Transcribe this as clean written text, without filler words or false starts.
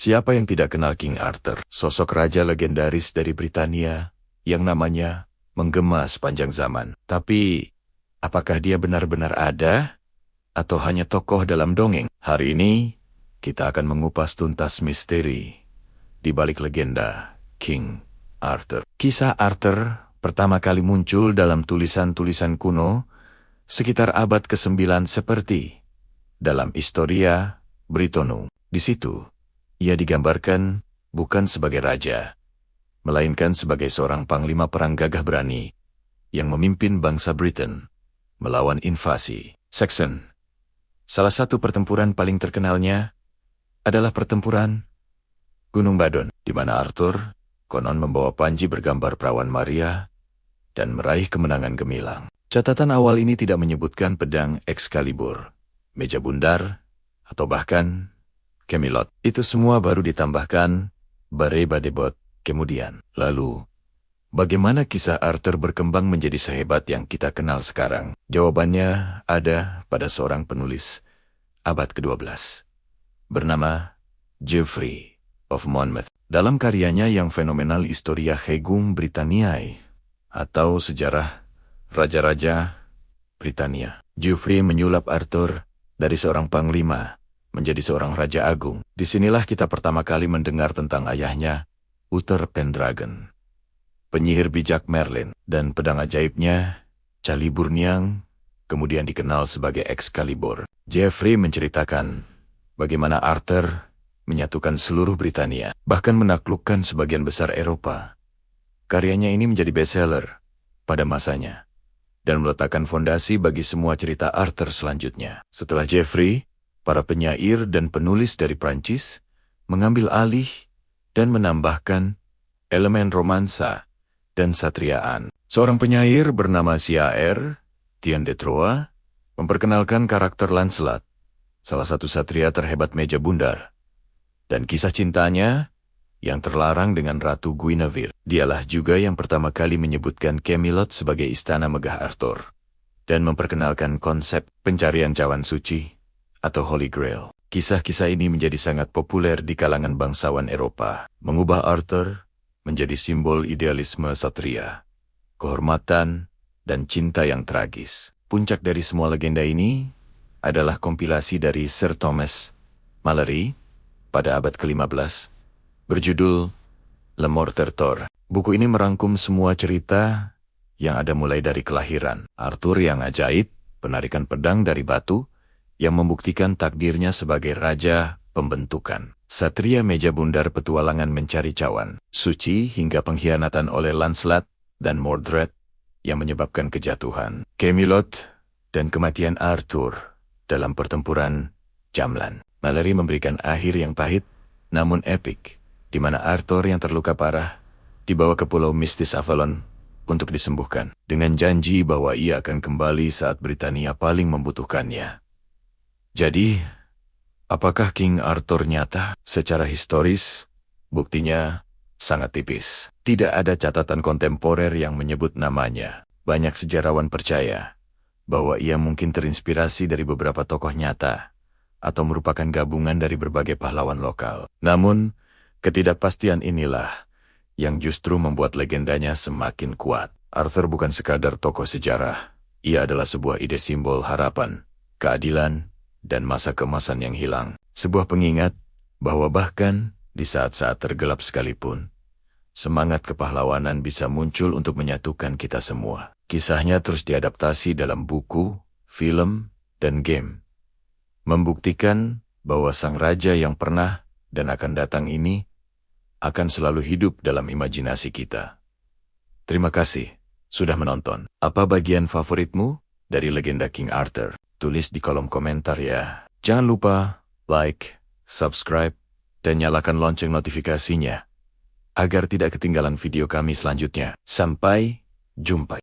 Siapa yang tidak kenal King Arthur, sosok raja legendaris dari Britania yang namanya menggema sepanjang zaman. Tapi, apakah dia benar-benar ada atau hanya tokoh dalam dongeng? Hari ini, kita akan mengupas tuntas misteri di balik legenda King Arthur. Kisah Arthur pertama kali muncul dalam tulisan-tulisan kuno sekitar abad ke-9 seperti dalam Historia Brittonum. Di situ, ia digambarkan bukan sebagai raja, melainkan sebagai seorang panglima perang gagah berani yang memimpin bangsa Britain melawan invasi Saxon. Salah satu pertempuran paling terkenalnya adalah pertempuran Gunung Badon, di mana Arthur konon membawa panji bergambar perawan Maria dan meraih kemenangan gemilang. Catatan awal ini tidak menyebutkan pedang Excalibur, meja bundar, atau bahkan Camelot. Itu semua baru ditambahkan Barebadebot kemudian. Lalu, bagaimana kisah Arthur berkembang menjadi sehebat yang kita kenal sekarang? Jawabannya ada pada seorang penulis abad ke-12 bernama Geoffrey of Monmouth. Dalam karyanya yang fenomenal Historia Regum Britanniae atau Sejarah Raja-Raja Britania, Geoffrey menyulap Arthur dari seorang panglima menjadi seorang raja agung. Disinilah kita pertama kali mendengar tentang ayahnya, Uther Pendragon, penyihir bijak Merlin, dan pedang ajaibnya, Caliburniang, kemudian dikenal sebagai Excalibur. Geoffrey menceritakan bagaimana Arthur menyatukan seluruh Britania, bahkan menaklukkan sebagian besar Eropa. Karyanya ini menjadi bestseller pada masanya, dan meletakkan fondasi bagi semua cerita Arthur selanjutnya. Setelah Geoffrey, para penyair dan penulis dari Prancis mengambil alih dan menambahkan elemen romansa dan satriaan. Seorang penyair bernama Siaer Tien de Troyes memperkenalkan karakter Lancelot, salah satu satria terhebat meja bundar, dan kisah cintanya yang terlarang dengan Ratu Guinevere. Dialah juga yang pertama kali menyebutkan Camelot sebagai istana megah Arthur dan memperkenalkan konsep pencarian cawan suci atau Holy Grail. Kisah-kisah ini menjadi sangat populer di kalangan bangsawan Eropa, mengubah Arthur menjadi simbol idealisme satria, kehormatan, dan cinta yang tragis. Puncak dari semua legenda ini adalah kompilasi dari Sir Thomas Malory pada abad ke-15, berjudul Le Morte d'Arthur. Buku ini merangkum semua cerita yang ada mulai dari kelahiran Arthur yang ajaib, penarikan pedang dari batu, yang membuktikan takdirnya sebagai raja pembentukan, satria meja bundar petualangan mencari cawan suci, hingga pengkhianatan oleh Lancelot dan Mordred yang menyebabkan kejatuhan Camelot dan kematian Arthur dalam pertempuran Jamlan. Malory memberikan akhir yang pahit namun epik, di mana Arthur yang terluka parah dibawa ke pulau mistis Avalon untuk disembuhkan, dengan janji bahwa ia akan kembali saat Britania paling membutuhkannya. Jadi, apakah King Arthur nyata? Secara historis, buktinya sangat tipis. Tidak ada catatan kontemporer yang menyebut namanya. Banyak sejarawan percaya bahwa ia mungkin terinspirasi dari beberapa tokoh nyata atau merupakan gabungan dari berbagai pahlawan lokal. Namun, ketidakpastian inilah yang justru membuat legendanya semakin kuat. Arthur bukan sekadar tokoh sejarah. Ia adalah sebuah ide simbol harapan, keadilan, dan masa keemasan yang hilang. Sebuah pengingat bahwa bahkan di saat-saat tergelap sekalipun, semangat kepahlawanan bisa muncul untuk menyatukan kita semua. Kisahnya terus diadaptasi dalam buku, film, dan game, membuktikan bahwa sang raja yang pernah dan akan datang ini akan selalu hidup dalam imajinasi kita. Terima kasih sudah menonton. Apa bagian favoritmu dari legenda King Arthur? Tulis di kolom komentar ya. Jangan lupa like, subscribe, dan nyalakan lonceng notifikasinya agar tidak ketinggalan video kami selanjutnya. Sampai jumpa.